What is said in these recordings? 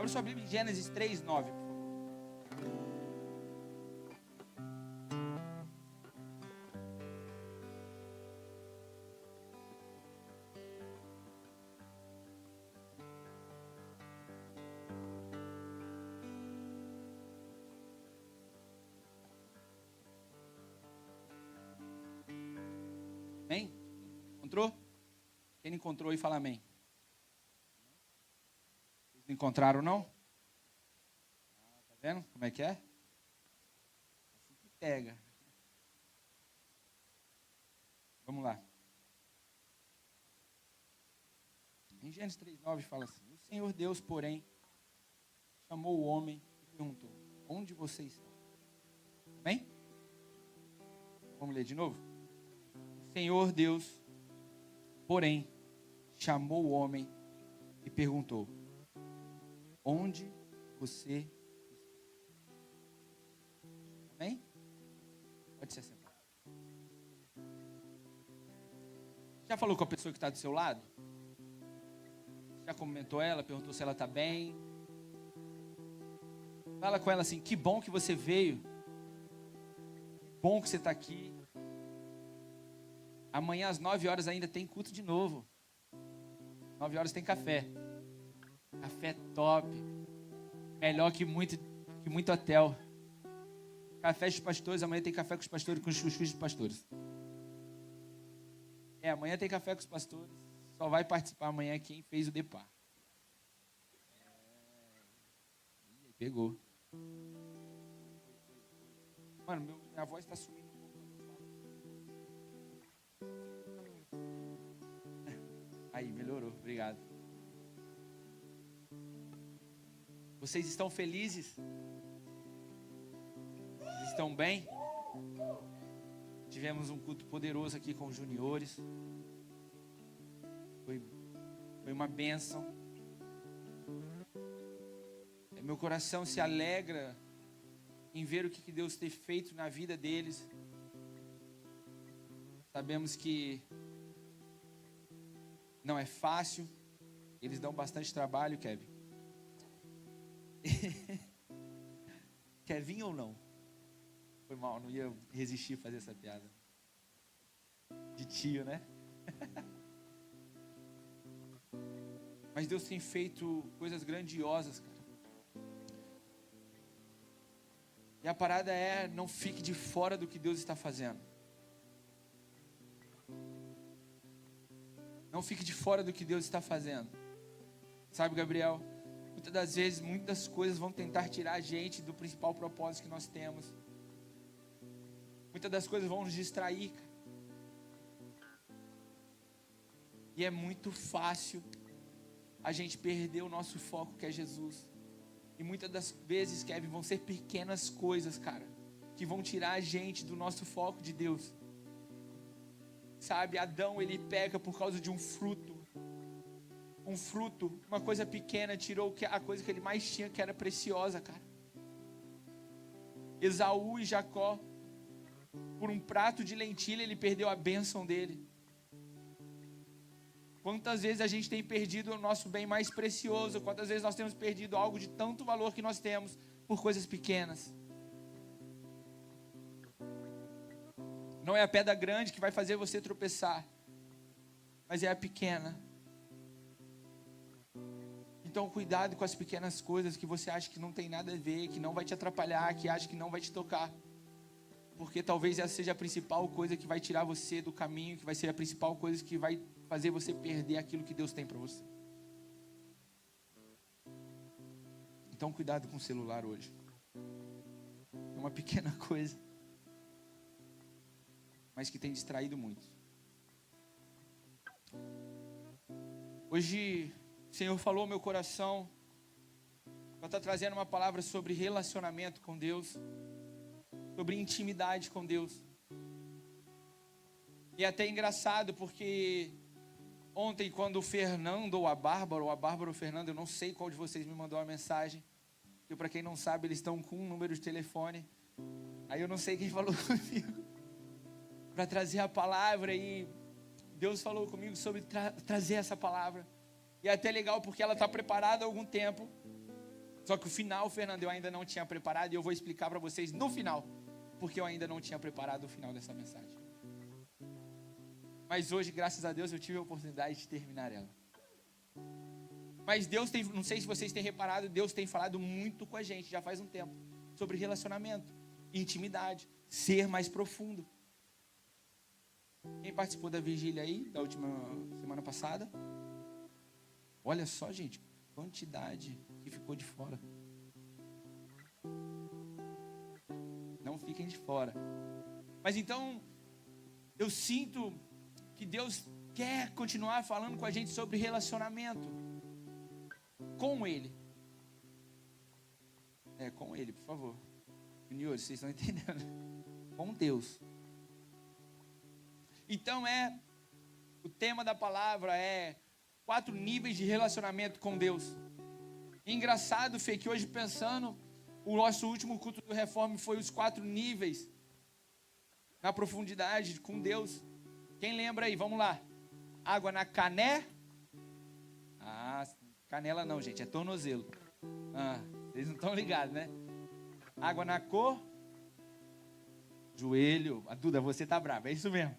Abra sua Bíblia em Gênesis 3:9, por favor. Amém? Encontrou? Quem não encontrou aí, fala amém. Vocês não encontraram, não? Tá vendo como é que é? Assim que pega. Vamos lá. Em Gênesis 3:9 fala assim: o Senhor Deus, porém, chamou o homem e perguntou: onde você está? Amém? Vamos ler de novo? O Senhor Deus, porém, chamou o homem e perguntou: onde você está? Amém? Pode se assentar. Já falou com a pessoa que está do seu lado? Já comentou ela, perguntou se ela está bem? Fala com ela assim: que bom que você veio. Que bom que você está aqui. Amanhã às 9 horas ainda tem culto de novo. 9 horas tem café. Café top. Melhor que muito hotel. Café dos pastores. Amanhã tem café com os pastores, com os chuchus dos pastores. Amanhã tem café com os pastores. Só vai participar amanhã quem fez o depar. Pegou. Mano, minha voz está sumindo. Aí, melhorou, obrigado. Vocês estão felizes? Vocês estão bem? Tivemos um culto poderoso aqui com os juniores. Foi uma bênção. Meu coração se alegra em ver o que Deus tem feito na vida deles. Sabemos que não é fácil. Eles dão bastante trabalho, Kevin. Kevin ou não? Foi mal, não ia resistir a fazer essa piada. De tio, né? Mas Deus tem feito coisas grandiosas, cara. E a parada é: não fique de fora do que Deus está fazendo. Não fique de fora do que Deus está fazendo. Sabe, Gabriel? Muitas das vezes, muitas coisas vão tentar tirar a gente do principal propósito que nós temos. Muitas das coisas vão nos distrair. E é muito fácil a gente perder o nosso foco, que é Jesus. E muitas das vezes, Kevin, vão ser pequenas coisas, cara, que vão tirar a gente do nosso foco de Deus. Sabe, Adão, ele peca por causa de um fruto. Um fruto, uma coisa pequena, tirou a coisa que ele mais tinha, que era preciosa, cara. Esaú e Jacó, por um prato de lentilha, ele perdeu a bênção dele. Quantas vezes a gente tem perdido o nosso bem mais precioso? Quantas vezes nós temos perdido algo de tanto valor que nós temos por coisas pequenas? Não é a pedra grande que vai fazer você tropeçar, mas é a pequena. Então cuidado com as pequenas coisas que você acha que não tem nada a ver, que não vai te atrapalhar, que acha que não vai te tocar. Porque talvez essa seja a principal coisa que vai tirar você do caminho, que vai ser a principal coisa que vai fazer você perder aquilo que Deus tem para você. Então cuidado com o celular hoje. É uma pequena coisa, mas que tem distraído muito. Hoje o Senhor falou ao meu coração, para estar trazendo uma palavra sobre relacionamento com Deus, sobre intimidade com Deus. E é até engraçado porque ontem, quando o Fernando ou a Bárbara ou o Fernando, eu não sei qual de vocês me mandou uma mensagem, que para quem não sabe, eles estão com um número de telefone. Aí eu não sei quem falou comigo para trazer a palavra, e Deus falou comigo sobre trazer essa palavra. E é até legal porque ela está preparada há algum tempo. Só que o final, Fernando, eu ainda não tinha preparado, e eu vou explicar para vocês no final, porque eu ainda não tinha preparado o final dessa mensagem. Mas hoje, graças a Deus, eu tive a oportunidade de terminar ela. Mas Deus tem, não sei se vocês têm reparado, Deus tem falado muito com a gente, já faz um tempo, sobre relacionamento, intimidade, ser mais profundo. Quem participou da vigília aí, da última semana passada? Olha só, gente, quantidade que ficou de fora. Não fiquem de fora. Mas então, eu sinto que Deus quer continuar falando com a gente sobre relacionamento com Ele. Com Ele, por favor. Juniores, vocês estão entendendo? Com Deus. Então o tema da palavra é 4 níveis de relacionamento com Deus. E engraçado, Fê, que hoje pensando, o nosso último culto do Reforme foi os 4 níveis na profundidade com Deus. Quem lembra aí? Vamos lá. Água na cané. Canela não, gente, é tornozelo. Vocês não estão ligados, né? Água na cor. Joelho. A Duda, você tá brava, é isso mesmo.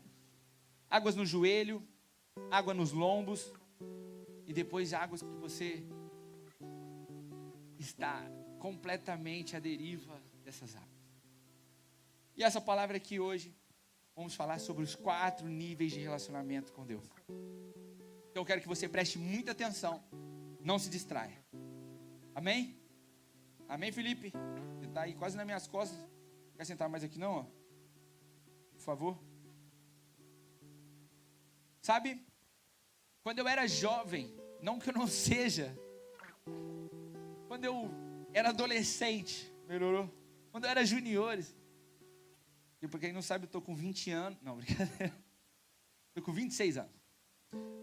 Águas no joelho, água nos lombos. E depois águas que você está completamente à deriva dessas águas. E essa palavra aqui hoje, vamos falar sobre os 4 níveis de relacionamento com Deus. Então eu quero que você preste muita atenção, não se distraia. Amém? Amém, Felipe? Você está aí quase nas minhas costas. Quer sentar mais aqui não? Por favor. Sabe, quando eu era jovem, não que eu não seja, quando eu era adolescente, melhorou? Quando eu era juniores, e para quem não sabe, eu estou com 20 anos, não, brincadeira, estou com 26 anos,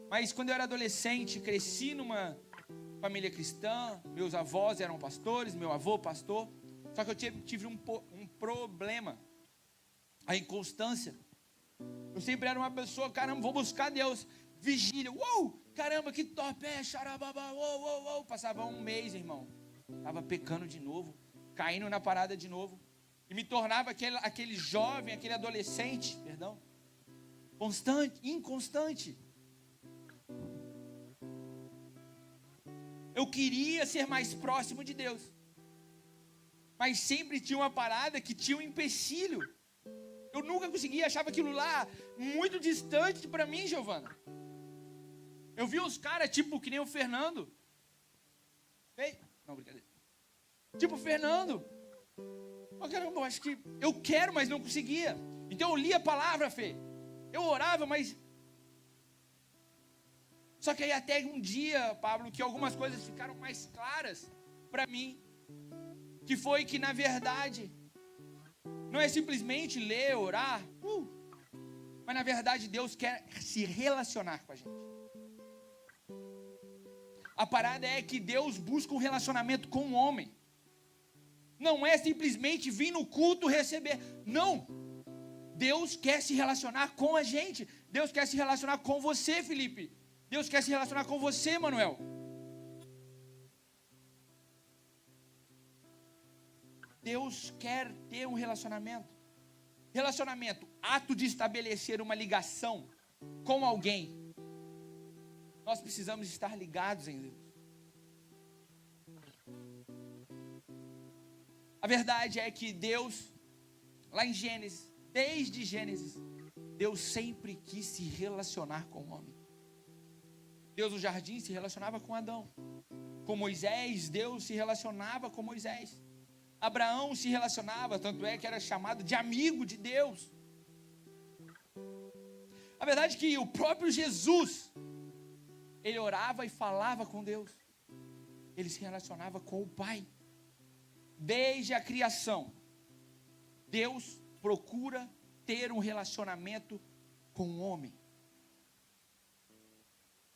mas quando eu era adolescente, cresci numa família cristã, meus avós eram pastores, meu avô pastor, só que eu tive um problema, a inconstância. Eu sempre era uma pessoa, caramba, vou buscar Deus, vigília, caramba, que top, xarababa, passava um mês, irmão, estava pecando de novo, caindo na parada de novo, e me tornava aquele jovem, aquele adolescente, inconstante. Eu queria ser mais próximo de Deus, mas sempre tinha uma parada que tinha um empecilho. Eu nunca conseguia, achava aquilo lá muito distante para mim, Giovana. Eu vi os caras, tipo, que nem o Fernando. Não, brincadeira. Tipo o Fernando. Caramba, eu acho que eu quero, mas não conseguia. Então eu lia a palavra, Fê. Eu orava, mas... Só que aí até um dia, Pablo, que algumas coisas ficaram mais claras para mim. Que foi que, na verdade... Não é simplesmente ler, orar, mas na verdade Deus quer se relacionar com a gente. A parada é que Deus busca um relacionamento com o homem. Não é simplesmente vir no culto receber. Não. Deus quer se relacionar com a gente. Deus quer se relacionar com você, Felipe. Deus quer se relacionar com você, Manuel. Deus quer ter um relacionamento. Relacionamento, ato de estabelecer uma ligação com alguém. Nós precisamos estar ligados em Deus. A verdade é que Deus, lá em Gênesis, desde Gênesis, Deus sempre quis se relacionar com o homem. Deus no jardim se relacionava com Adão. Com Moisés, Deus se relacionava com Moisés. Abraão se relacionava, tanto é que era chamado de amigo de Deus. A verdade é que o próprio Jesus, ele orava e falava com Deus. Ele se relacionava com o Pai. Desde a criação, Deus procura ter um relacionamento com o homem.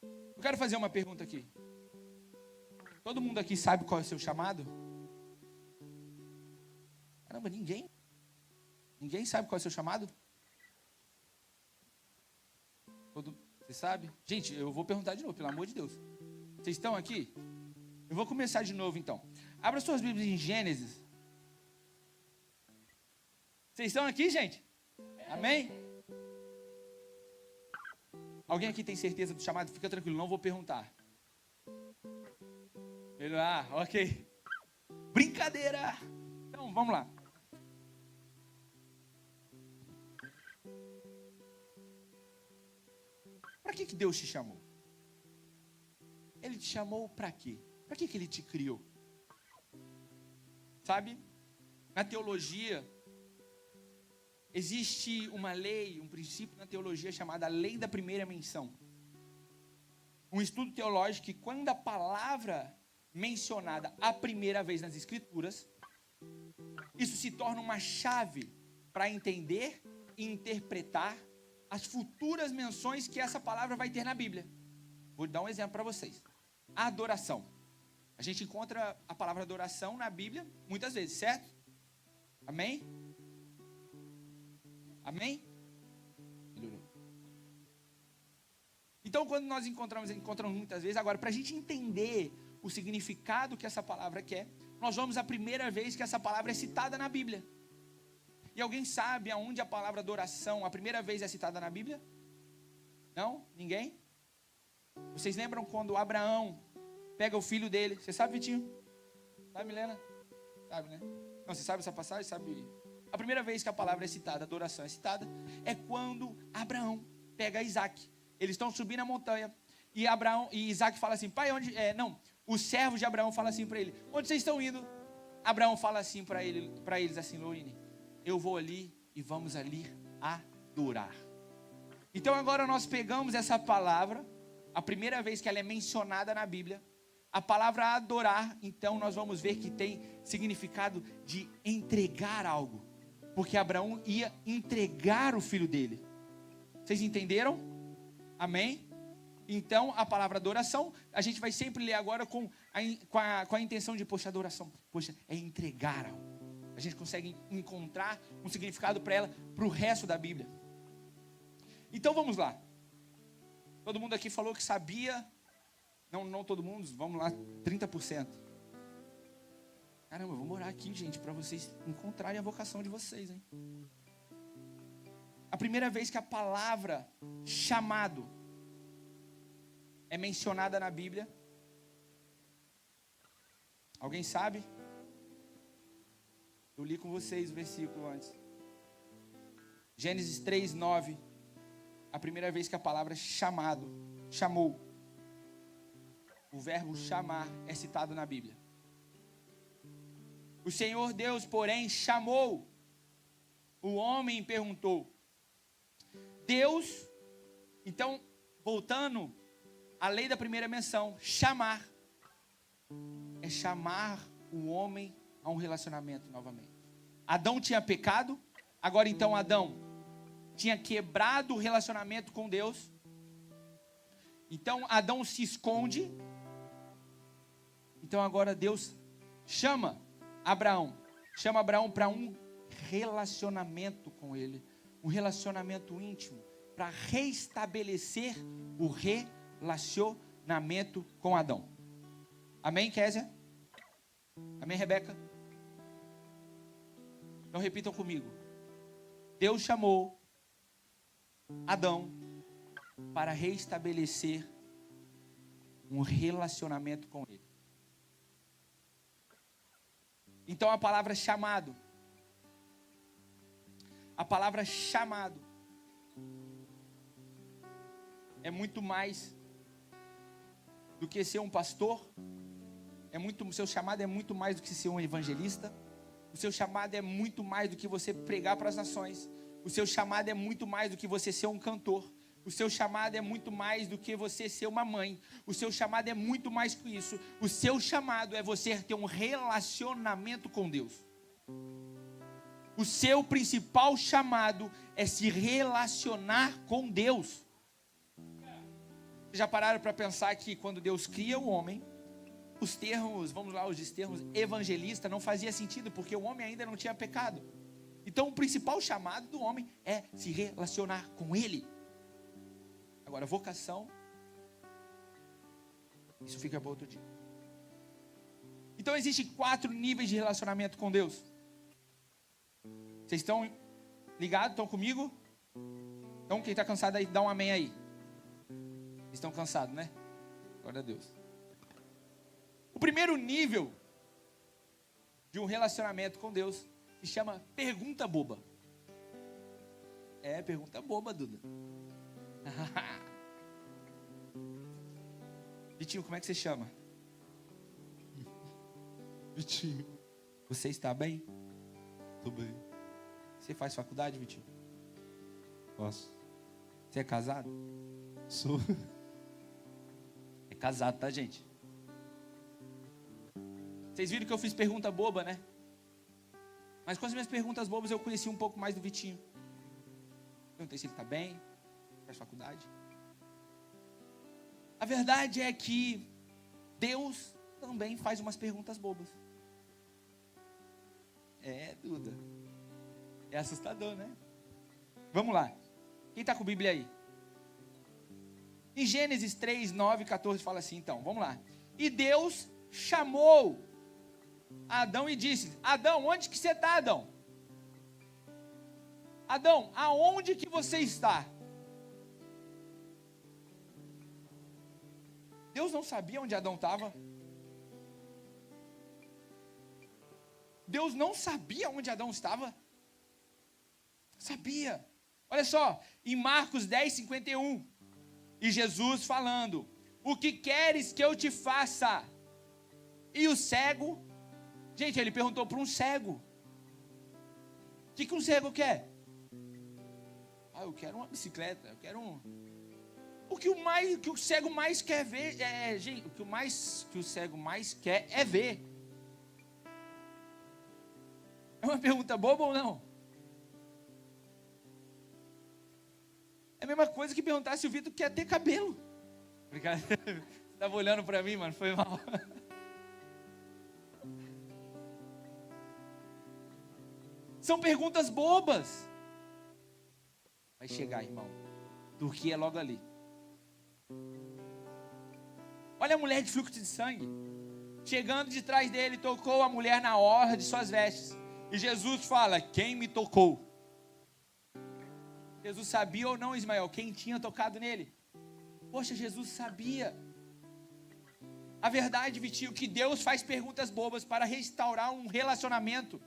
Eu quero fazer uma pergunta aqui. Todo mundo aqui sabe qual é o seu chamado? Caramba, ninguém? Ninguém sabe qual é o seu chamado? Você sabe? Gente, eu vou perguntar de novo, pelo amor de Deus. Vocês estão aqui? Eu vou começar de novo então. Abra suas Bíblias em Gênesis. Vocês estão aqui, gente? Amém? Alguém aqui tem certeza do chamado? Fica tranquilo, não vou perguntar. Ok. Brincadeira! Então, vamos lá. Para que Deus te chamou? Ele te chamou para quê? Para que Ele te criou? Sabe? Na teologia, existe uma lei, um princípio na teologia chamada lei da primeira menção. Um estudo teológico que quando a palavra mencionada a primeira vez nas Escrituras, isso se torna uma chave para entender e interpretar as futuras menções que essa palavra vai ter na Bíblia. Vou dar um exemplo para vocês. A adoração. A gente encontra a palavra adoração na Bíblia muitas vezes, certo? Amém? Amém? Melhorou. Então, quando nós encontramos muitas vezes. Agora, para a gente entender o significado que essa palavra quer, nós vamos a primeira vez que essa palavra é citada na Bíblia. E alguém sabe aonde a palavra adoração, a primeira vez é citada na Bíblia? Não? Ninguém? Vocês lembram quando Abraão pega o filho dele? Você sabe, Vitinho? Sabe, Milena? Sabe, né? Não, você sabe essa passagem? Sabe? A primeira vez que a palavra é citada, adoração é citada, é quando Abraão pega Isaac. Eles estão subindo a montanha. E Isaac fala assim, pai, onde... os servos de Abraão falam assim para ele, onde vocês estão indo? Abraão fala assim para eles assim, Lorine, eu vou ali e vamos ali adorar. Então agora nós pegamos essa palavra, a primeira vez que ela é mencionada na Bíblia, a palavra adorar, então nós vamos ver que tem significado de entregar algo. Porque Abraão ia entregar o filho dele. Vocês entenderam? Amém? Então, a palavra adoração, a gente vai sempre ler agora com a intenção de, poxa, adoração. Poxa, é entregar algo. A gente consegue encontrar um significado para ela, para o resto da Bíblia. Então, vamos lá. Todo mundo aqui falou que sabia. Não todo mundo, vamos lá, 30%. Caramba, vamos orar aqui, gente, para vocês encontrarem a vocação de vocês, hein? A primeira vez que a palavra chamado é mencionada na Bíblia. Alguém sabe? Eu li com vocês o versículo antes. Gênesis 3:9. A primeira vez que a palavra chamou. O verbo chamar é citado na Bíblia. O Senhor Deus, porém, chamou o homem e perguntou. Deus, então, voltando à lei da primeira menção, chamar é chamar o homem a um relacionamento novamente. Adão tinha pecado, agora então Adão tinha quebrado o relacionamento com Deus. Então Adão se esconde. Então agora Deus chama Abraão para um relacionamento com ele, um relacionamento íntimo, para restabelecer o relacionamento com Adão. Amém, Késia? Amém, Rebeca? Então repitam comigo. Deus chamou Adão para restabelecer um relacionamento com ele. Então a palavra chamado é muito mais do que ser um pastor. O seu chamado é muito mais do que ser um evangelista. O seu chamado é muito mais do que você pregar para as nações. O seu chamado é muito mais do que você ser um cantor. O seu chamado é muito mais do que você ser uma mãe. O seu chamado é muito mais que isso. O seu chamado é você ter um relacionamento com Deus. O seu principal chamado é se relacionar com Deus. Vocês já pararam para pensar que quando Deus cria o homem, os termos evangelista não fazia sentido, porque o homem ainda não tinha pecado. Então o principal chamado do homem é se relacionar com Ele. Agora, vocação, isso fica para outro dia. Então existem 4 níveis de relacionamento com Deus. Vocês estão ligados? Estão comigo? Então quem está cansado aí, dá um amém aí. Vocês estão cansados, né? Glória a Deus. O primeiro nível de um relacionamento com Deus se chama pergunta boba. É, pergunta boba, Duda. Vitinho, como é que você chama? Vitinho. Você está bem? Tô bem. Você faz faculdade, Vitinho? Posso? Você é casado? Sou. É casado, tá, gente? Vocês viram que eu fiz pergunta boba, né? Mas com as minhas perguntas bobas eu conheci um pouco mais do Vitinho. Perguntei se ele está bem, faz faculdade. A verdade é que Deus também faz umas perguntas bobas. É, Duda. É assustador, né? Vamos lá. Quem está com a Bíblia aí? Em Gênesis 3, 9 e 14 fala assim, então, vamos lá. E Deus chamou Adão e disse: Adão, onde que você está, Adão? Adão, aonde que você está? Deus não sabia onde Adão estava. Deus não sabia onde Adão estava. Sabia. Olha só, em Marcos 10, 51. E Jesus falando: o que queres que eu te faça? E o cego, gente, ele perguntou para um cego: o que um cego quer? Ah, eu quero uma bicicleta, eu quero um... O que o cego mais quer ver, gente, o que o cego mais quer é ver. É uma pergunta boba ou não? É a mesma coisa que perguntar se o Vitor quer ter cabelo. Obrigado. Você estava olhando para mim, mano, foi mal. São perguntas bobas. Vai chegar, irmão. Turquia é logo ali. Olha a mulher de fluxo de sangue. Chegando de trás dele, tocou a mulher na orla de suas vestes. E Jesus fala: quem me tocou? Jesus sabia ou não, Ismael, quem tinha tocado nele? Poxa, Jesus sabia. A verdade, Vitinho, que Deus faz perguntas bobas para restaurar um relacionamento.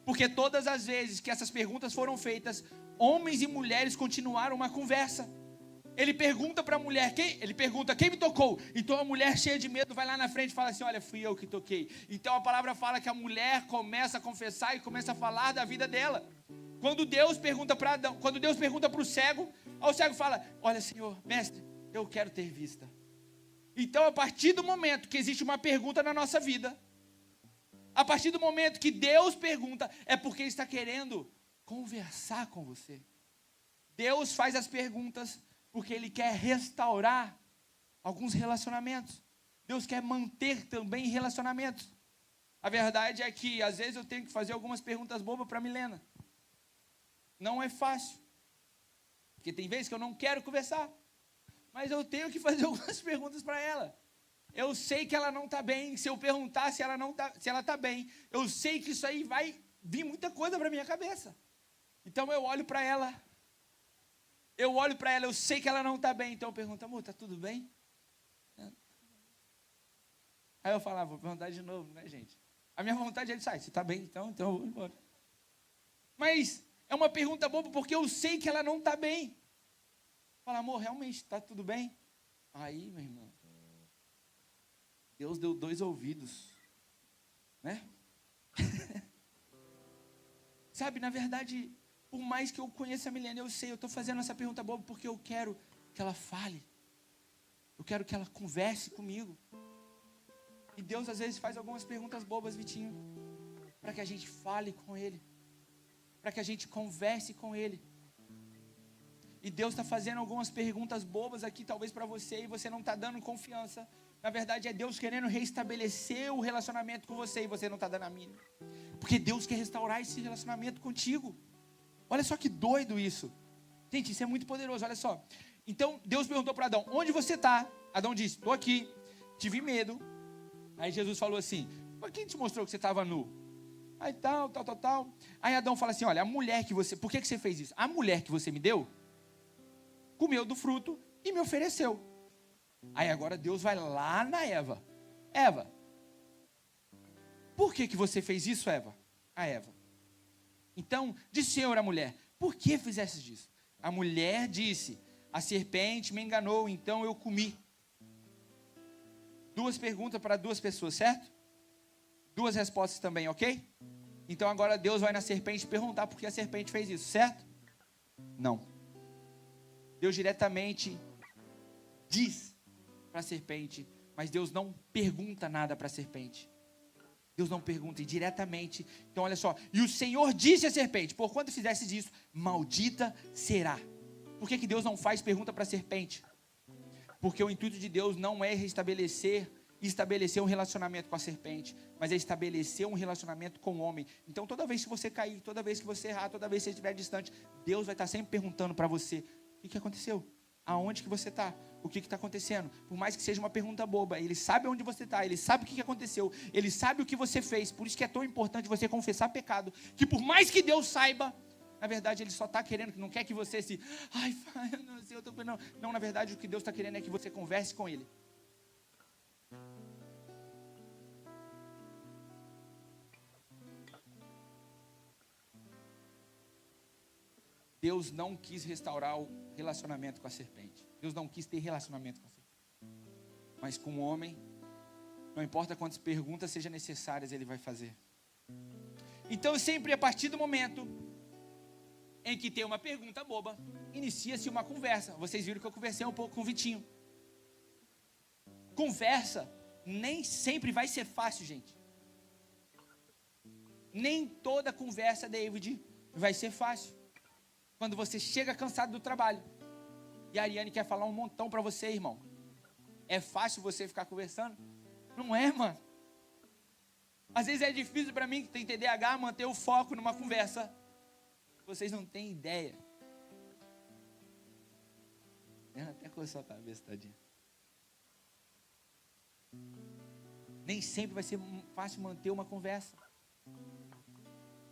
Porque todas as vezes que essas perguntas foram feitas, homens e mulheres continuaram uma conversa. Ele pergunta para a mulher, ele pergunta, quem me tocou? Então a mulher cheia de medo vai lá na frente e fala assim: olha, fui eu que toquei. Então a palavra fala que a mulher começa a confessar e começa a falar da vida dela. Quando Deus pergunta para Adão, quando Deus pergunta para o cego, o cego fala: olha, Senhor, mestre, eu quero ter vista. Então a partir do momento que existe uma pergunta na nossa vida, a partir do momento que Deus pergunta, é porque Ele está querendo conversar com você. Deus faz as perguntas porque Ele quer restaurar alguns relacionamentos. Deus quer manter também relacionamentos. A verdade é que às vezes eu tenho que fazer algumas perguntas bobas para a Milena. Não é fácil, porque tem vezes que eu não quero conversar, mas eu tenho que fazer algumas perguntas para ela. Eu sei que ela não está bem. Se eu perguntar se ela está bem, eu sei que isso aí vai vir muita coisa para a minha cabeça. Então eu olho para ela, eu sei que ela não está bem, então eu pergunto: amor, está tudo bem? Aí eu falo: vou perguntar de novo, né, gente? A minha vontade é de sair: você está bem? Então eu vou embora. Mas é uma pergunta boba porque eu sei que ela não está bem. Fala: amor, realmente está tudo bem? Aí, meu irmão, Deus deu 2 ouvidos, né? Sabe, na verdade, por mais que eu conheça a Milena, eu estou fazendo essa pergunta boba porque eu quero que ela fale. Eu quero que ela converse comigo. E Deus às vezes faz algumas perguntas bobas, Vitinho, para que a gente fale com Ele, para que a gente converse com Ele. E Deus está fazendo algumas perguntas bobas aqui, talvez para você, e você não está dando confiança. Na verdade, é Deus querendo restabelecer o relacionamento com você, e você não está dando a mínima. Porque Deus quer restaurar esse relacionamento contigo. Olha só que doido isso. Gente, isso é muito poderoso, olha só. Então, Deus perguntou para Adão: onde você está? Adão disse: estou aqui, tive medo. Aí Jesus falou assim: Mas quem te mostrou que você estava nu? Aí tal. Aí Adão fala assim, olha, a mulher que você... Por que você fez isso? A mulher que você me deu, comeu do fruto e me ofereceu. Aí agora Deus vai lá na Eva. Eva, por que você fez isso, Eva? A Eva. Então, disse o Senhor à mulher, por que fizeste isso? A mulher disse, a serpente me enganou, então eu comi. 2 perguntas para 2 pessoas, certo? 2 respostas também, ok? Então agora Deus vai na serpente perguntar por que a serpente fez isso, certo? Não. Deus diretamente diz para a serpente, mas Deus não pergunta nada para a serpente. Deus não pergunta, e diretamente. Então olha só, e o Senhor disse à serpente, por quanto fizesse disso, maldita será. Por que Deus não faz pergunta para a serpente? Porque o intuito de Deus não é estabelecer um relacionamento com a serpente, mas é estabelecer um relacionamento com o homem. Então toda vez que você cair, toda vez que você errar, toda vez que você estiver distante, Deus vai estar sempre perguntando para você, o que aconteceu? Aonde que você está? O que está acontecendo? Por mais que seja uma pergunta boba, Ele sabe onde você está, Ele sabe o que aconteceu, Ele sabe o que você fez. Por isso que é tão importante você confessar pecado, que por mais que Deus saiba, na verdade Ele só está querendo, não quer que você se, eu não sei, não, na verdade o que Deus está querendo é que você converse com Ele. Deus não quis restaurar o relacionamento com a serpente. Deus não quis ter relacionamento com a serpente. Mas com o homem, não importa quantas perguntas sejam necessárias, Ele vai fazer. Então sempre a partir do momento em que tem uma pergunta boba, inicia-se uma conversa. Vocês viram que eu conversei um pouco com o Vitinho. Conversa nem sempre vai ser fácil, gente. Nem toda conversa, David, vai ser fácil. Quando você chega cansado do trabalho e a Ariane quer falar um montão para você, irmão, é fácil você ficar conversando? Não é, mano. Às vezes é difícil para mim, que tem TDAH, manter o foco numa conversa. Vocês não têm ideia. Até coçou a cabeça, tadinha. Nem sempre vai ser fácil manter uma conversa.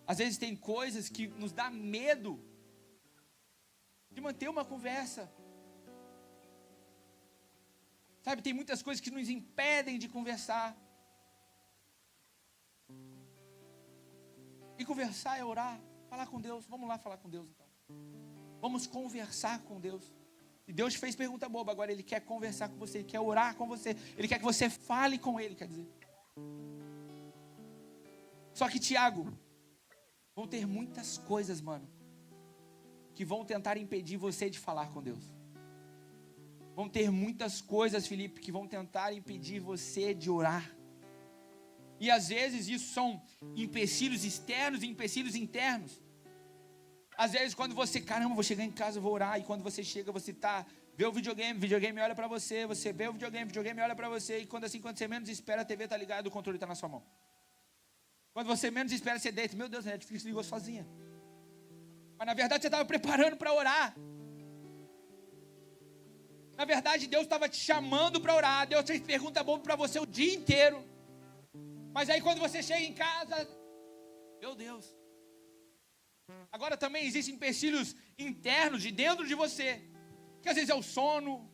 Às vezes tem coisas que nos dá medo de manter uma conversa. Sabe, tem muitas coisas que nos impedem de conversar. E conversar é orar, falar com Deus. Vamos lá falar com Deus então. Vamos conversar com Deus. E Deus te fez pergunta boba, agora Ele quer conversar com você, Ele quer orar com você, Ele quer que você fale com Ele, quer dizer. Só que, Tiago, vão ter muitas coisas, mano, que vão tentar impedir você de falar com Deus. Vão ter muitas coisas, Felipe, que vão tentar impedir você de orar. E às vezes isso são empecilhos externos e empecilhos internos. Às vezes quando você, caramba, vou chegar em casa, vou orar. E quando você chega, você vê o videogame olha para você. Você vê o videogame olha para você. E quando você menos espera, a TV está ligada, o controle está na sua mão. Quando você menos espera, você deita. Meu Deus, a Netflix ligou sozinha. Mas na verdade você estava preparando para orar. Na verdade Deus estava te chamando para orar. Deus fez pergunta boa para você o dia inteiro. Mas aí quando você chega em casa, meu Deus. Agora também existem empecilhos internos de dentro de você. Que às vezes é o sono,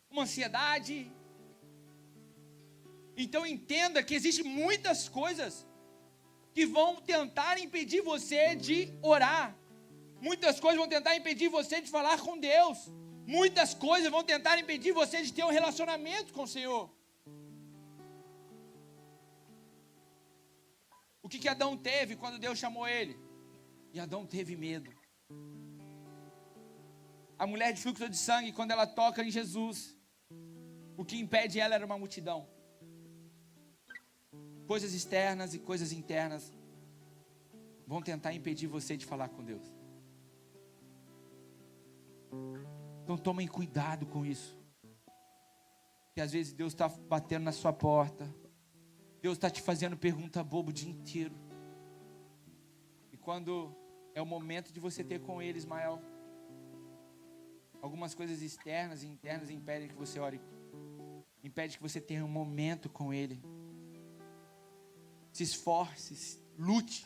uma ansiedade. Então entenda que existem muitas coisas que vão tentar impedir você de orar. Muitas coisas vão tentar impedir você de falar com Deus. Muitas coisas vão tentar impedir você de ter um relacionamento com o Senhor. O que Adão teve quando Deus chamou ele? E Adão teve medo. A mulher de fluxo de sangue, quando ela toca em Jesus, o que impede ela era uma multidão. Coisas externas e coisas internas vão tentar impedir você de falar com Deus. Então tomem cuidado com isso. Que às vezes Deus está batendo na sua porta. Deus está te fazendo pergunta boba o dia inteiro. E quando é o momento de você ter com Ele, Ismael, algumas coisas externas e internas impedem que você ore. Impede que você tenha um momento com Ele. se esforce, lute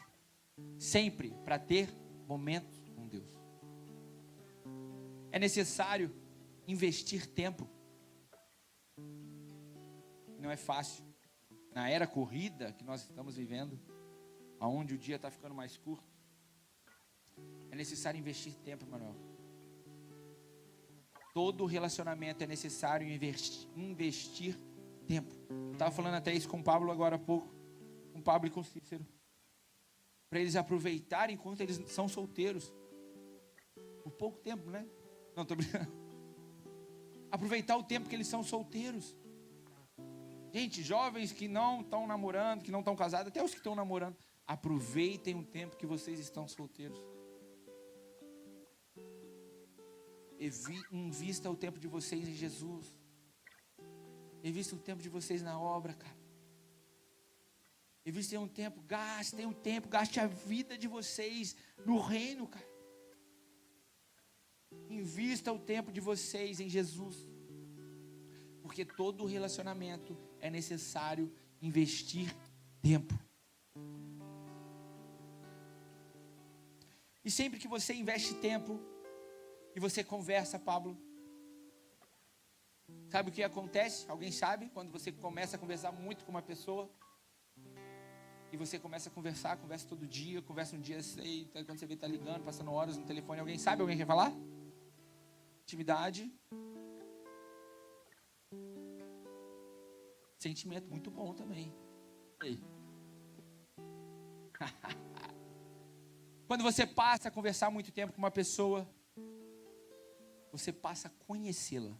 sempre para ter momentos com Deus. É necessário investir tempo. Não é fácil. Na era corrida que nós estamos vivendo, onde o dia está ficando mais curto, é necessário investir tempo, Manuel. Todo relacionamento é necessário investir tempo. Eu estava falando até isso com o Pablo agora há pouco, com o Pablo e com o Cícero, para eles aproveitarem enquanto eles são solteiros, por pouco tempo, né? Não, estou brincando. Aproveitar o tempo que eles são solteiros. Gente, jovens que não estão namorando, que não estão casados, até os que estão namorando, aproveitem o tempo que vocês estão solteiros. Invista o tempo de vocês em Jesus. Invista o tempo de vocês na obra, cara. Investem um tempo, gaste a vida de vocês no reino, cara. Invista o tempo de vocês em Jesus. Porque todo relacionamento é necessário investir tempo. E sempre que você investe tempo e você conversa, Pablo, sabe o que acontece? Alguém sabe? Quando você começa a conversar muito com uma pessoa, e você começa a conversa todo dia, conversa um dia, quando você vê, tá ligando, passando horas no telefone, alguém sabe? Alguém quer falar? Intimidade. Sentimento muito bom também. Ei. Quando você passa a conversar muito tempo com uma pessoa, você passa a conhecê-la.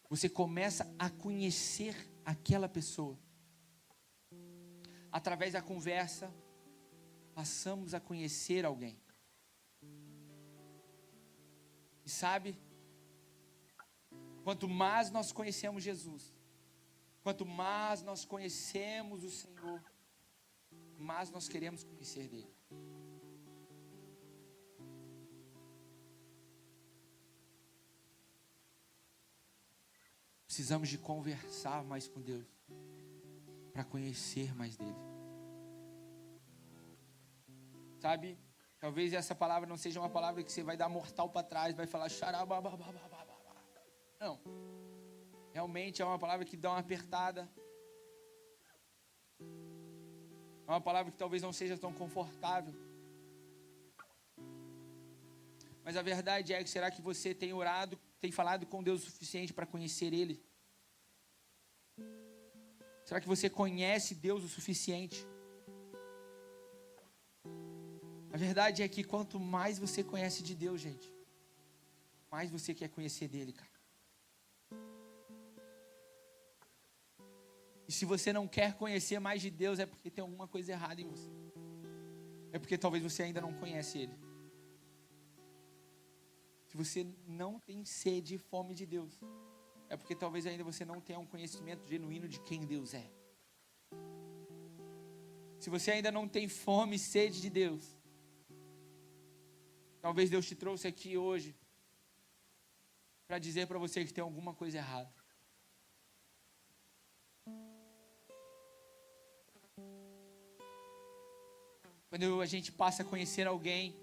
Você começa a conhecer aquela pessoa. Através da conversa, passamos a conhecer alguém. E sabe, quanto mais nós conhecemos Jesus, quanto mais nós conhecemos o Senhor, mais nós queremos conhecer dele. Precisamos de conversar mais com Deus, para conhecer mais dele. Sabe, talvez essa palavra não seja uma palavra que você vai dar mortal para trás, vai falar xarabababababá. Não, realmente é uma palavra que dá uma apertada. É uma palavra que talvez não seja tão confortável. Mas a verdade é que será que você tem orado, tem falado com Deus o suficiente para conhecer Ele? Será que você conhece Deus o suficiente? A verdade é que quanto mais você conhece de Deus, gente, mais você quer conhecer dele, cara. E se você não quer conhecer mais de Deus, é porque tem alguma coisa errada em você. É porque talvez você ainda não conhece Ele. Se você não tem sede e fome de Deus, é porque talvez ainda você não tenha um conhecimento genuíno de quem Deus é. Se você ainda não tem fome e sede de Deus, talvez Deus te trouxe aqui hoje para dizer para você que tem alguma coisa errada. Quando a gente passa a conhecer alguém,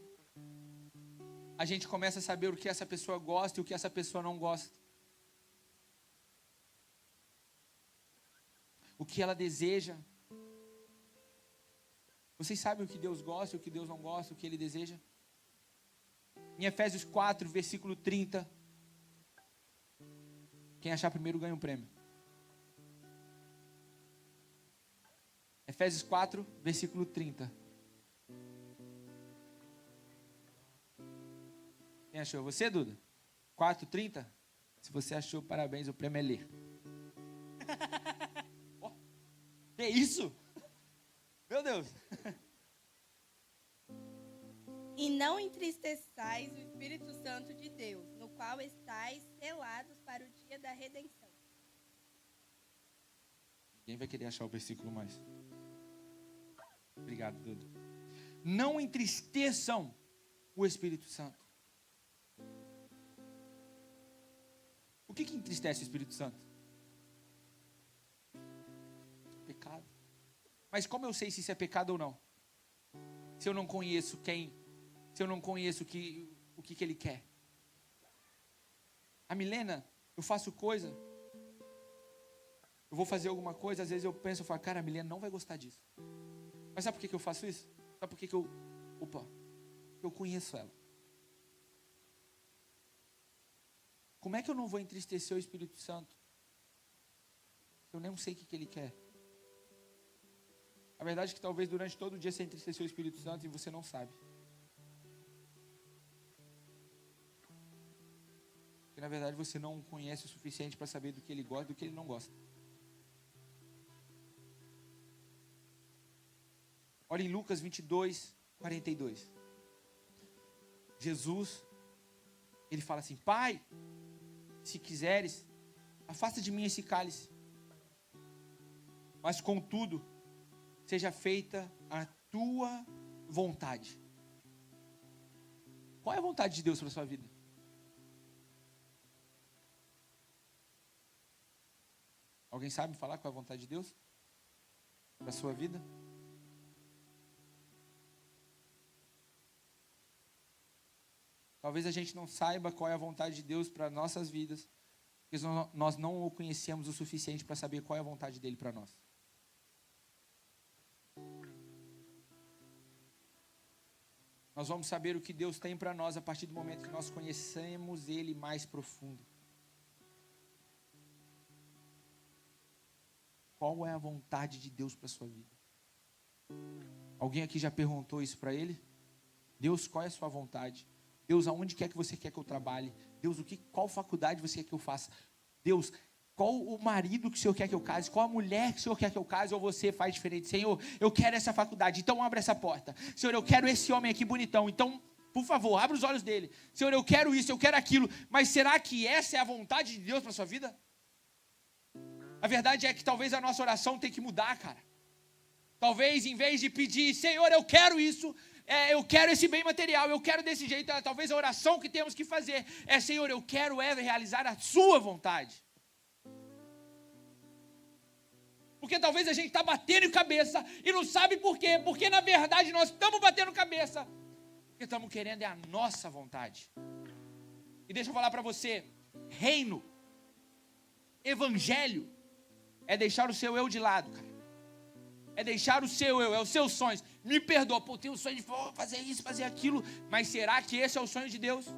a gente começa a saber o que essa pessoa gosta e o que essa pessoa não gosta. O que ela deseja. Vocês sabem o que Deus gosta e o que Deus não gosta, o que Ele deseja? Em Efésios 4, versículo 30. Quem achar primeiro ganha um prêmio. Efésios 4, versículo 30. Quem achou? Você, Duda? 4:30? Se você achou, parabéns, o prêmio é ler. Oh, que isso? Meu Deus. E não entristeçais o Espírito Santo de Deus, no qual estáis selados para o dia da redenção. Quem vai querer achar o versículo mais? Obrigado, Duda. Não entristeçam o Espírito Santo. O que entristece o Espírito Santo? Pecado. Mas como eu sei se isso é pecado ou não? Se eu não conheço quem, se eu não conheço o que ele quer. A Milena, eu faço coisa, eu vou fazer alguma coisa, às vezes eu penso, eu falo, cara, a Milena não vai gostar disso. Mas sabe por que eu faço isso? Sabe por que eu conheço ela? Como é que eu não vou entristecer o Espírito Santo? Eu nem sei o que ele quer. A verdade é que talvez durante todo o dia você entristeceu o Espírito Santo e você não sabe. Porque na verdade você não o conhece o suficiente para saber do que ele gosta e do que ele não gosta. Olha em Lucas 22, 42. Jesus, ele fala assim, Pai, se quiseres, afasta de mim esse cálice. Mas contudo, seja feita a tua vontade. Qual é a vontade de Deus para a sua vida? Alguém sabe me falar qual é a vontade de Deus para a sua vida? Talvez a gente não saiba qual é a vontade de Deus para nossas vidas, porque nós não o conhecemos o suficiente para saber qual é a vontade dele para nós. Nós vamos saber o que Deus tem para nós a partir do momento que nós conhecemos ele mais profundo. Qual é a vontade de Deus para a sua vida? Alguém aqui já perguntou isso para ele? Deus, qual é a sua vontade? Deus, aonde quer que você quer que eu trabalhe? Deus, qual faculdade você quer que eu faça? Deus, qual o marido que o Senhor quer que eu case? Qual a mulher que o Senhor quer que eu case? Ou você faz diferente? Senhor, eu quero essa faculdade, então abre essa porta. Senhor, eu quero esse homem aqui bonitão, então, por favor, abre os olhos dele. Senhor, eu quero isso, eu quero aquilo. Mas será que essa é a vontade de Deus para a sua vida? A verdade é que talvez a nossa oração tenha que mudar, cara. Talvez, em vez de pedir, Senhor, eu quero isso, eu quero esse bem material, eu quero desse jeito, talvez a oração que temos que fazer é, Senhor, eu quero realizar a sua vontade. Porque talvez a gente está batendo cabeça e não sabe por quê, porque na verdade nós estamos batendo cabeça, porque estamos querendo a nossa vontade. E deixa eu falar para você, reino, evangelho, é deixar o seu eu de lado, cara. É deixar o seu eu, é os seus sonhos. Me perdoa, pô, tenho o sonho de fazer isso, fazer aquilo. Mas será que esse é o sonho de Deus?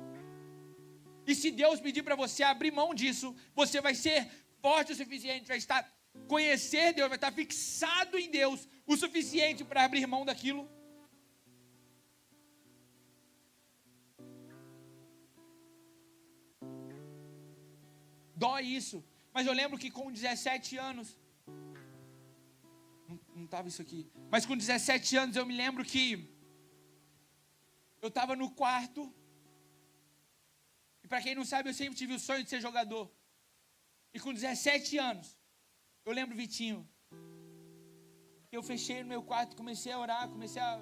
E se Deus pedir para você abrir mão disso, você vai ser forte o suficiente, vai estar, conhecer Deus, vai estar fixado em Deus o suficiente para abrir mão daquilo? Dói isso. Mas eu lembro que com 17 anos, não estava isso aqui, mas com 17 anos eu me lembro que eu estava no quarto, e para quem não sabe, eu sempre tive o sonho de ser jogador, e com 17 anos, eu lembro, Vitinho, eu fechei no meu quarto, comecei a orar,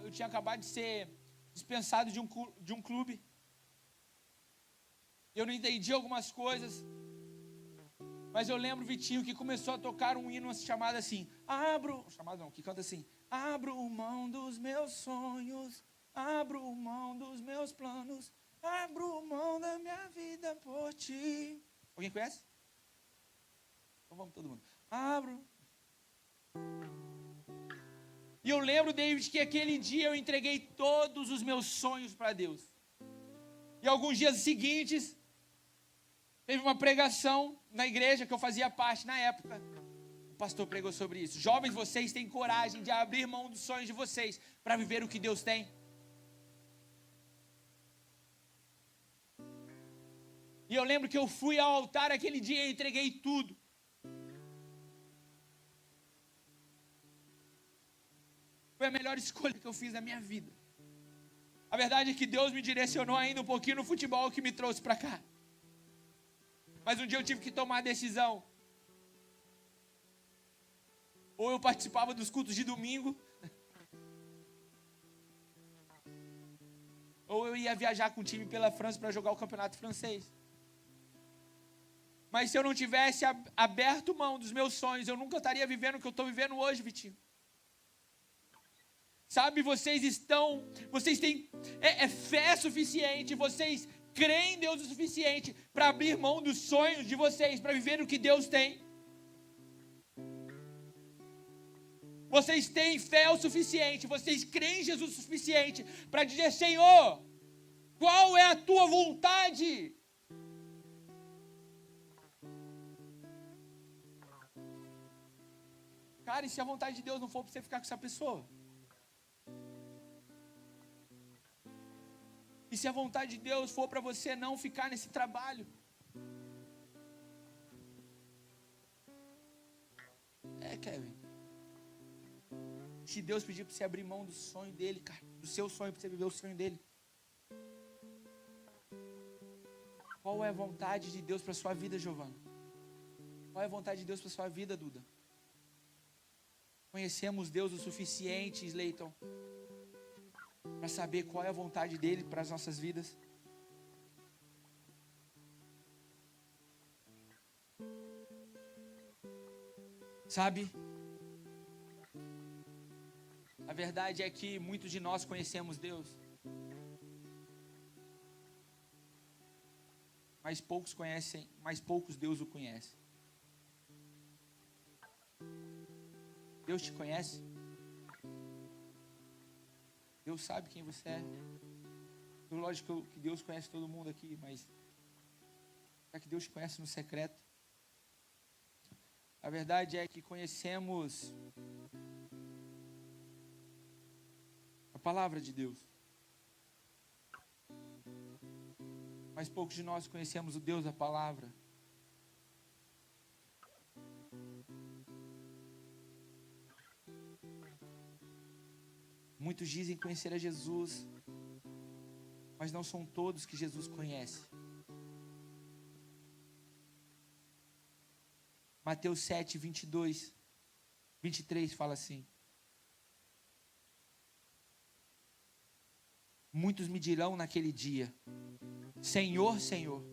eu tinha acabado de ser dispensado de um clube, eu não entendi algumas coisas, mas eu lembro, Vitinho, que começou a tocar um hino chamado assim, que canta assim, abro mão dos meus sonhos, abro mão dos meus planos, abro mão da minha vida por ti. Alguém conhece? Então vamos todo mundo. E eu lembro, David, que aquele dia eu entreguei todos os meus sonhos para Deus. E alguns dias seguintes, teve uma pregação na igreja que eu fazia parte na época. O pastor pregou sobre isso. Jovens, vocês têm coragem de abrir mão dos sonhos de vocês para viver o que Deus tem. E eu lembro que eu fui ao altar aquele dia e entreguei tudo. Foi a melhor escolha que eu fiz na minha vida. A verdade é que Deus me direcionou ainda um pouquinho no futebol que me trouxe para cá. Mas um dia eu tive que tomar a decisão. Ou eu participava dos cultos de domingo, ou eu ia viajar com o time pela França para jogar o campeonato francês. Mas se eu não tivesse aberto mão dos meus sonhos, eu nunca estaria vivendo o que eu estou vivendo hoje, Vitinho. Sabe, vocês têm fé suficiente, vocês creem em Deus o suficiente para abrir mão dos sonhos de vocês, para viver o que Deus tem. Vocês têm fé o suficiente, vocês creem em Jesus o suficiente para dizer: Senhor, qual é a tua vontade? Cara, e se a vontade de Deus não for para você ficar com essa pessoa? E se a vontade de Deus for para você não ficar nesse trabalho? Kevin. Se Deus pedir para você abrir mão do sonho dele, cara, do seu sonho, para você viver o sonho dele. Qual é a vontade de Deus para a sua vida, Giovana? Qual é a vontade de Deus para a sua vida, Duda? Conhecemos Deus o suficiente, Sleiton, para saber qual é a vontade dele para as nossas vidas? Sabe? A verdade é que muitos de nós conhecemos Deus, mas poucos Deus o conhece. Deus te conhece? Deus sabe quem você é. Lógico que Deus conhece todo mundo aqui, mas será que Deus te conhece no secreto? A verdade é que conhecemos a palavra de Deus, mas poucos de nós conhecemos o Deus da palavra. Muitos dizem conhecer a Jesus, mas não são todos que Jesus conhece. Mateus 7, 22, 23 fala assim: muitos me dirão naquele dia: Senhor, Senhor,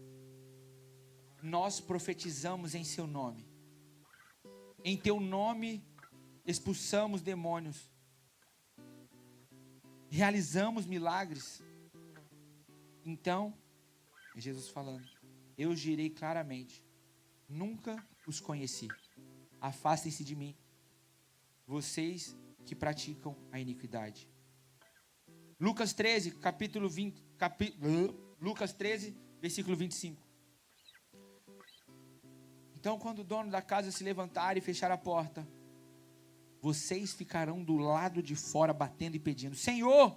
nós profetizamos em seu nome, em teu nome expulsamos demônios, realizamos milagres. Então, é Jesus falando: eu direi claramente: nunca os conheci. Afastem-se de mim, vocês que praticam a iniquidade. Lucas 13, Lucas 13, versículo 25. Então, quando o dono da casa se levantar e fechar a porta, vocês ficarão do lado de fora batendo e pedindo: Senhor,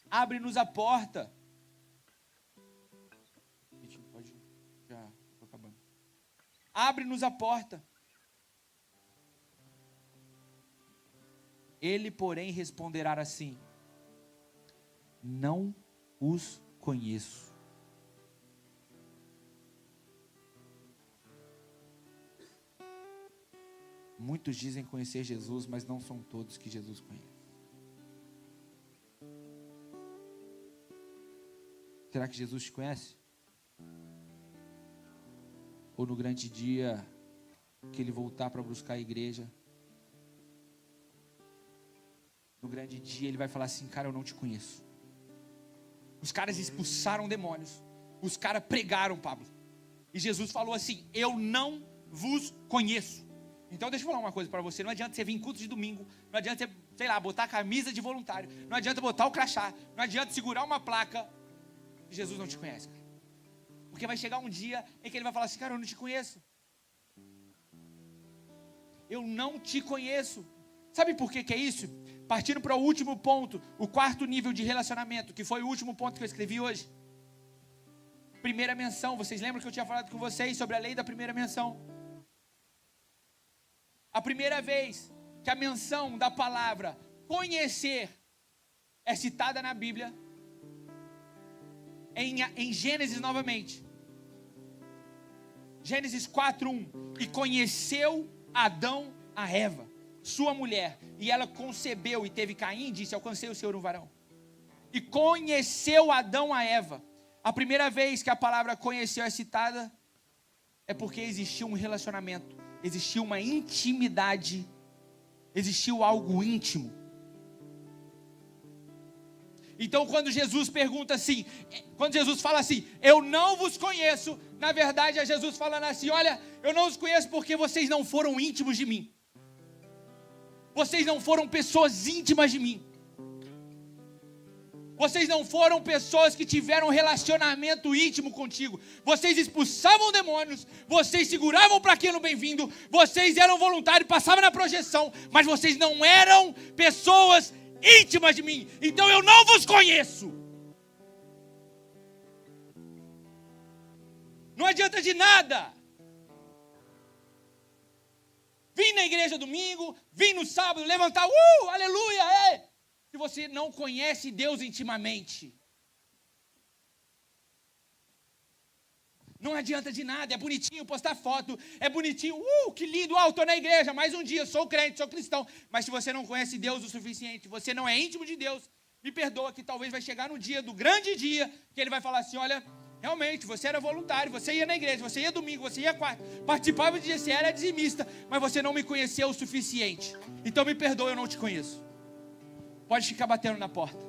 abre-nos a porta. Pode já, estou acabando. Abre-nos a porta. Ele, porém, responderá assim: não os conheço. Muitos dizem conhecer Jesus, mas não são todos que Jesus conhece. Será que Jesus te conhece? Ou no grande dia que ele voltar para buscar a igreja, no grande dia ele vai falar assim: cara, eu não te conheço. Os caras expulsaram demônios, os caras pregaram, Pablo, e Jesus falou assim: eu não vos conheço. Então deixa eu falar uma coisa para você: não adianta você vir em culto de domingo, não adianta você, sei lá, botar a camisa de voluntário, não adianta botar o crachá, não adianta segurar uma placa, Jesus não te conhece, cara. Porque vai chegar um dia em que ele vai falar assim: cara, eu não te conheço. Eu não te conheço. Sabe por que é isso? Partindo para o último ponto, o quarto nível de relacionamento, que foi o último ponto que eu escrevi hoje. Primeira menção. Vocês lembram que eu tinha falado com vocês sobre a lei da primeira menção? A primeira vez que a menção da palavra conhecer é citada na Bíblia, em Gênesis novamente. Gênesis 4:1. E conheceu Adão a Eva, sua mulher, e ela concebeu e teve Caim, e disse: alcancei o Senhor um varão. E conheceu Adão a Eva. A primeira vez que a palavra conheceu é citada é porque existia um relacionamento, existia uma intimidade, existiu algo íntimo. Então quando Jesus pergunta assim, quando Jesus fala assim, eu não vos conheço, na verdade é Jesus falando assim, olha, eu não os conheço porque vocês não foram íntimos de mim. Vocês não foram pessoas íntimas de mim. Vocês não foram pessoas que tiveram um relacionamento íntimo contigo. Vocês expulsavam demônios, vocês seguravam para aquilo bem-vindo, vocês eram voluntários, passavam na projeção, mas vocês não eram pessoas íntimas de mim. Então eu não vos conheço. Não adianta de nada. Vim na igreja domingo, vim no sábado, levantar, aleluia, se você não conhece Deus intimamente. Não adianta de nada, é bonitinho postar foto, é bonitinho, que lindo, estou na igreja, mais um dia, sou crente, sou cristão. Mas se você não conhece Deus o suficiente, você não é íntimo de Deus, me perdoa que talvez vai chegar no dia, do grande dia, que Ele vai falar assim, olha, realmente, você era voluntário, você ia na igreja, você ia domingo, você ia quarta, participava de dia, você era dizimista, mas você não me conheceu o suficiente. Então me perdoa, eu não te conheço. Pode ficar batendo na porta.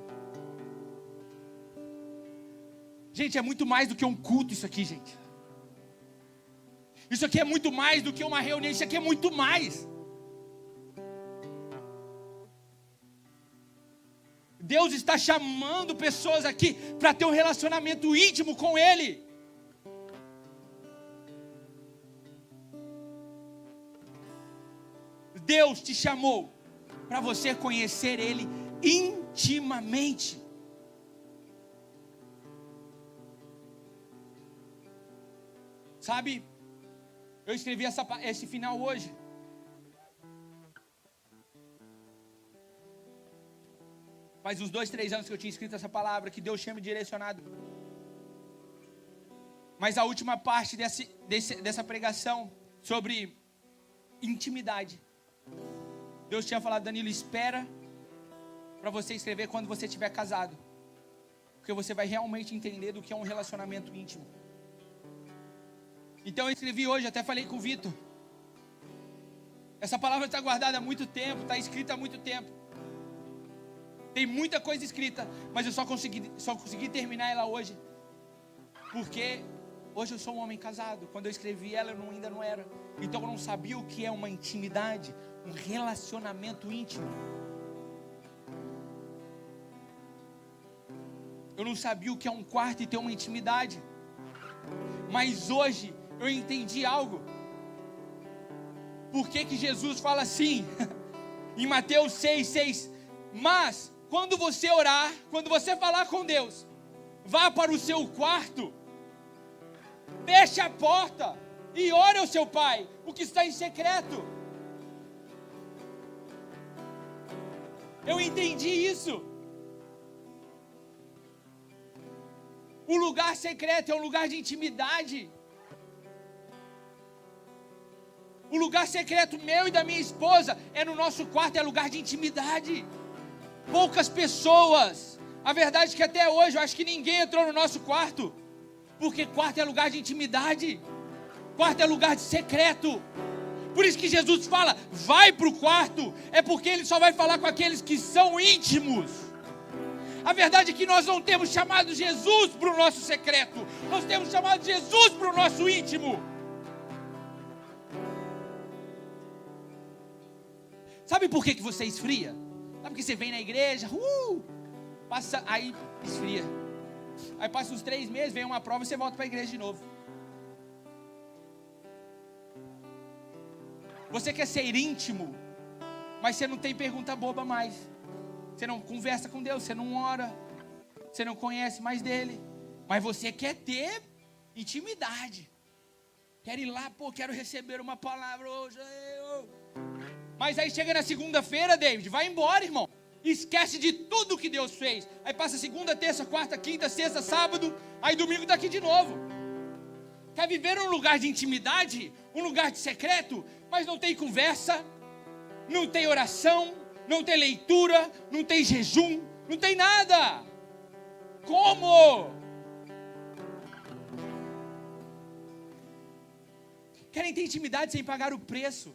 Gente, é muito mais do que um culto isso aqui, gente. Isso aqui é muito mais do que uma reunião, isso aqui é muito mais. Deus está chamando pessoas aqui para ter um relacionamento íntimo com Ele. Deus te chamou para você conhecer Ele intimamente. Sabe, eu escrevi esse final hoje. Faz uns 2, 3 anos que eu tinha escrito essa palavra, que Deus tinha me direcionado. Mas a última parte dessa pregação sobre intimidade, Deus tinha falado, Danilo, espera para você escrever quando você estiver casado, porque você vai realmente entender do que é um relacionamento íntimo. Então eu escrevi hoje, até falei com o Vitor. Essa palavra está guardada há muito tempo, está escrita há muito tempo. Tem muita coisa escrita, mas eu só consegui terminar ela hoje, porque hoje eu sou um homem casado. Quando eu escrevi ela, eu ainda não era. Então eu não sabia o que é uma intimidade, um relacionamento íntimo. Eu não sabia o que é um quarto e ter uma intimidade. Mas hoje eu entendi algo. Por que Jesus fala assim, em Mateus 6,6, mas quando você orar, quando você falar com Deus, vá para o seu quarto, feche a porta e ore ao seu Pai, o que está em secreto. Eu entendi isso. O lugar secreto é um lugar de intimidade. O lugar secreto meu e da minha esposa é no nosso quarto, é lugar de intimidade. Poucas pessoas, a verdade é que até hoje eu acho que ninguém entrou no nosso quarto, porque quarto é lugar de intimidade, quarto é lugar de secreto. Por isso que Jesus fala, vai para o quarto, é porque Ele só vai falar com aqueles que são íntimos. A verdade é que nós não temos chamado Jesus para o nosso secreto, nós temos chamado Jesus para o nosso íntimo. Sabe por que você esfria? Sabe que você vem na igreja, passa, aí esfria. Aí passa uns 3 meses, vem uma prova e você volta para a igreja de novo. Você quer ser íntimo, mas você não tem pergunta boba mais. Você não conversa com Deus, você não ora, você não conhece mais dele. Mas você quer ter intimidade. Quer ir lá, quero receber uma palavra hoje. Mas aí chega na segunda-feira, David, vai embora, irmão. Esquece de tudo que Deus fez. Aí passa segunda, terça, quarta, quinta, sexta, sábado. Aí domingo está aqui de novo. Quer viver um lugar de intimidade? Um lugar de secreto? Mas não tem conversa, não tem oração, não tem leitura, não tem jejum, não tem nada. Como? Querem ter intimidade sem pagar o preço.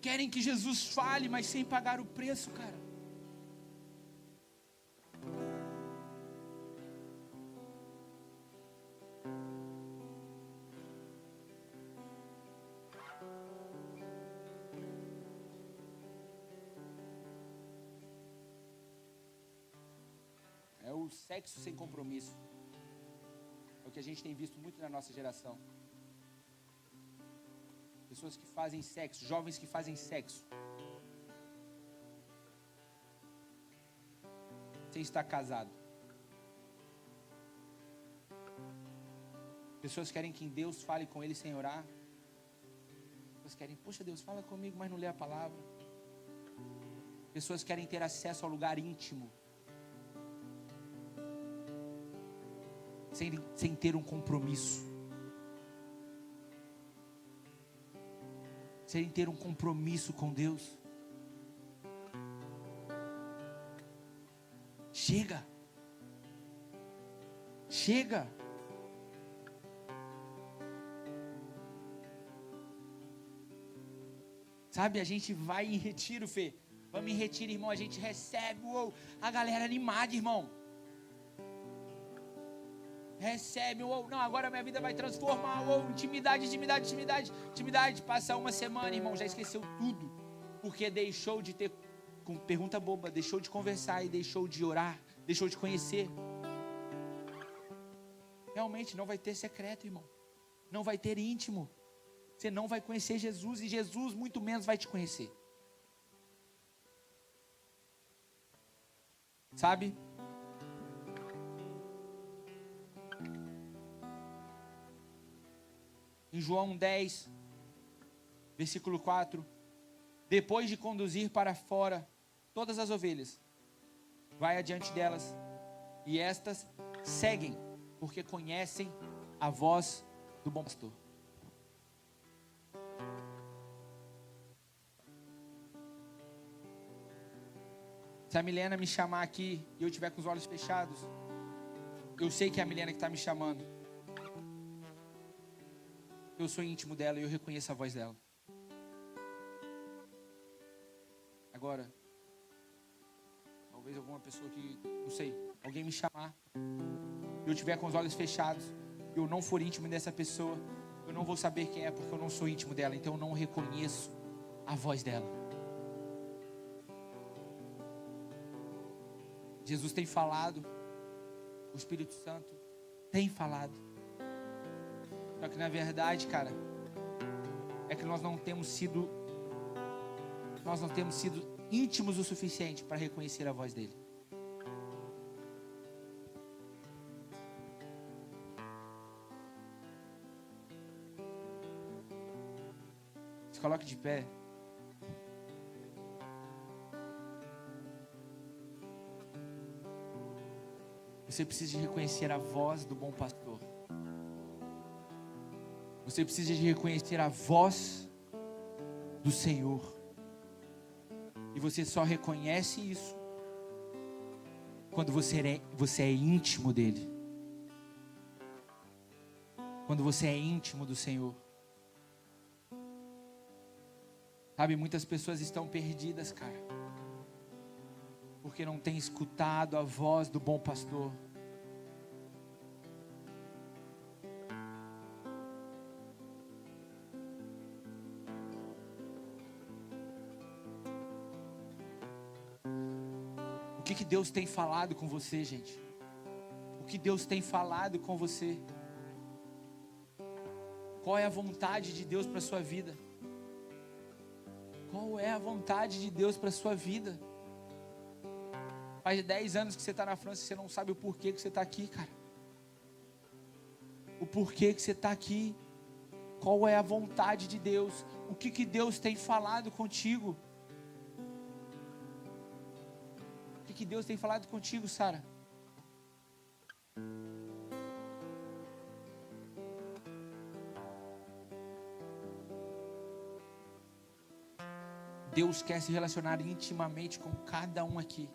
querem que Jesus fale, mas sem pagar o preço, cara. É o sexo sem compromisso. É o que a gente tem visto muito na nossa geração. Pessoas que fazem sexo, jovens que fazem sexo sem estar casado. Pessoas querem que Deus fale com eles sem orar. Pessoas querem, poxa, Deus fala comigo, mas não lê a palavra. Pessoas querem ter acesso ao lugar íntimo sem ter um compromisso. Sem ter um compromisso com Deus. Chega. Chega. Sabe, a gente vai em retiro, Fê. Vamos em retiro, irmão, a gente recebe, uou, a galera animada, irmão. Recebe, uou, não, agora minha vida vai transformar, uou, intimidade. Passa uma semana, irmão, já esqueceu tudo. Porque deixou de ter, com pergunta boba, deixou de conversar e deixou de orar, deixou de conhecer. Realmente não vai ter secreto, irmão. Não vai ter íntimo. Você não vai conhecer Jesus e Jesus muito menos vai te conhecer. Sabe? Em João 10, versículo 4, depois de conduzir para fora todas as ovelhas, vai adiante delas, e estas seguem, porque conhecem a voz do bom pastor. Se a Milena me chamar aqui e eu estiver com os olhos fechados, eu sei que é a Milena que está me chamando. Eu sou íntimo dela e eu reconheço a voz dela. Agora, talvez alguma pessoa que, não sei, alguém me chamar, e eu estiver com os olhos fechados, e eu não for íntimo dessa pessoa, eu não vou saber quem é, porque eu não sou íntimo dela, então eu não reconheço a voz dela. Jesus tem falado, o Espírito Santo tem falado. Só que na verdade, cara, é que nós não temos sido íntimos o suficiente para reconhecer a voz dele. Se coloque de pé. Você precisa de reconhecer a voz do bom pastor. Você precisa de reconhecer a voz do Senhor. E você só reconhece isso quando você é íntimo dele. Quando você é íntimo do Senhor. Sabe, muitas pessoas estão perdidas, cara, porque não têm escutado a voz do bom pastor. O que Deus tem falado com você, gente? O que Deus tem falado com você? Qual é a vontade de Deus para a sua vida? Qual é a vontade de Deus para a sua vida? Faz 10 anos que você está na França e você não sabe o porquê que você está aqui, cara. O porquê que você está aqui. Qual é a vontade de Deus? O que Deus tem falado contigo? O que Deus tem falado contigo, Sara? Deus quer se relacionar intimamente com cada um aqui.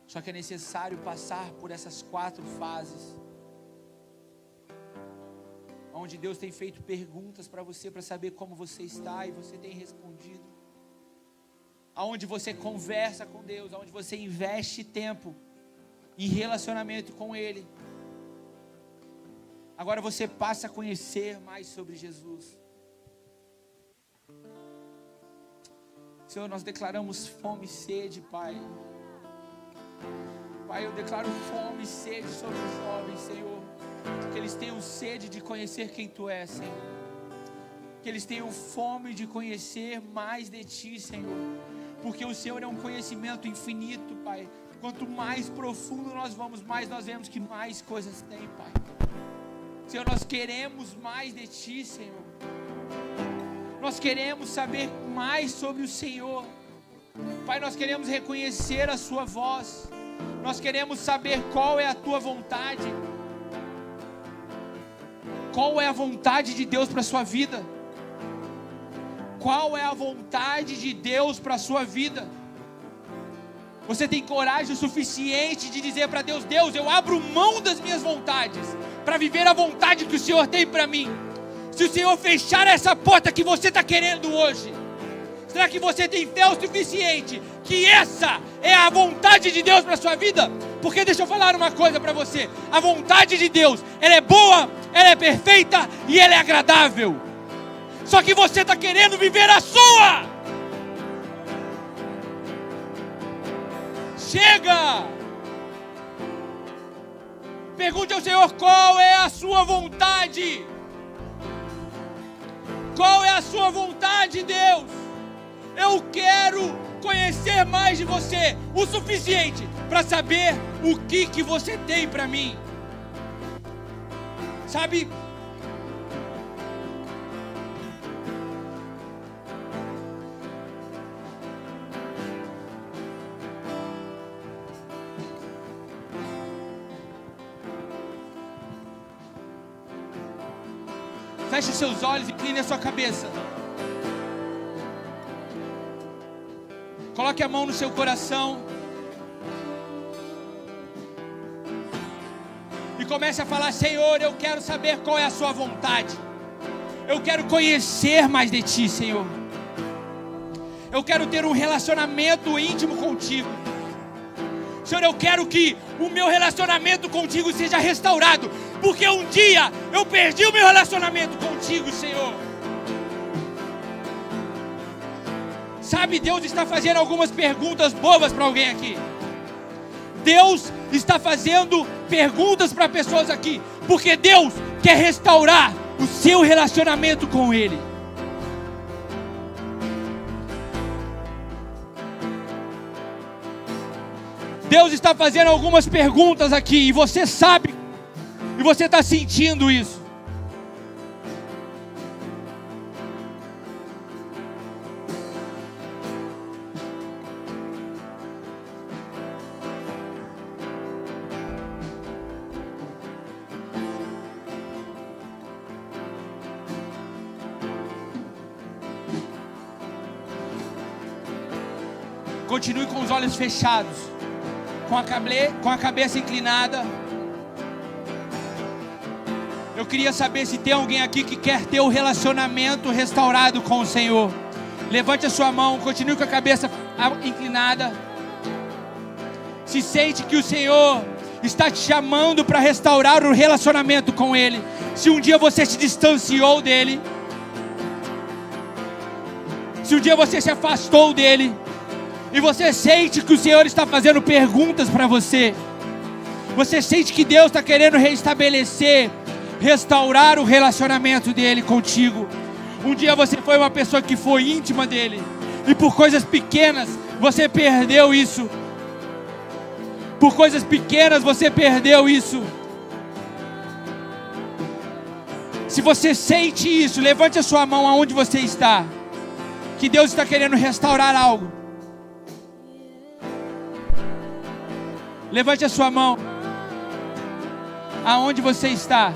Só que é necessário passar por essas 4 fases, onde Deus tem feito perguntas para você, para saber como você está, e você tem respondido. Aonde você conversa com Deus, aonde você investe tempo em relacionamento com Ele. Agora você passa a conhecer mais sobre Jesus. Senhor, nós declaramos fome e sede, Pai. Pai, eu declaro fome e sede sobre os jovens, Senhor. Que eles tenham sede de conhecer quem Tu és, Senhor. Que eles tenham fome de conhecer mais de Ti, Senhor. Porque o Senhor é um conhecimento infinito, Pai. Quanto mais profundo nós vamos, mais nós vemos que mais coisas tem, Pai. Senhor, nós queremos mais de Ti, Senhor. Nós queremos saber mais sobre o Senhor. Pai, nós queremos reconhecer a Sua voz. Nós queremos saber qual é a Tua vontade. Qual é a vontade de Deus para a sua vida? Qual é a vontade de Deus para a sua vida? Você tem coragem o suficiente de dizer para Deus: Deus, eu abro mão das minhas vontades para viver a vontade que o Senhor tem para mim. Se o Senhor fechar essa porta que você está querendo hoje, será que você tem fé o suficiente que essa é a vontade de Deus para a sua vida? Porque deixa eu falar uma coisa para você: a vontade de Deus, ela é boa, ela é perfeita e ela é agradável. Só que você está querendo viver a sua. Chega! Pergunte ao Senhor: qual é a sua vontade? Qual é a sua vontade, Deus? Eu quero conhecer mais de você, o suficiente para saber o que você tem para mim. Sabe? Feche seus olhos e incline a sua cabeça. Coloque a mão no seu coração. E comece a falar: Senhor, eu quero saber qual é a sua vontade. Eu quero conhecer mais de Ti, Senhor. Eu quero ter um relacionamento íntimo contigo. Senhor, eu quero que o meu relacionamento contigo seja restaurado, porque um dia eu perdi o meu relacionamento contigo, Senhor. Sabe, Deus está fazendo algumas perguntas bobas para alguém aqui. Deus está fazendo perguntas para pessoas aqui, porque Deus quer restaurar o seu relacionamento com Ele. Deus está fazendo algumas perguntas aqui, e você sabe, e você está sentindo isso. Continue com os olhos fechados, com a cabeça inclinada. Eu queria saber se tem alguém aqui que quer ter o relacionamento restaurado com o Senhor. Levante a sua mão, continue com a cabeça inclinada. Se sente que o Senhor está te chamando para restaurar o relacionamento com Ele. Se um dia você se distanciou dEle, se um dia você se afastou dEle, e você sente que o Senhor está fazendo perguntas para você, você sente que Deus está querendo restabelecer, restaurar o relacionamento dEle contigo. Um dia você foi uma pessoa que foi íntima dEle, e por coisas pequenas você perdeu isso. Por coisas pequenas você perdeu isso. Se você sente isso, levante a sua mão aonde você está, que Deus está querendo restaurar algo. Levante a sua mão aonde você está.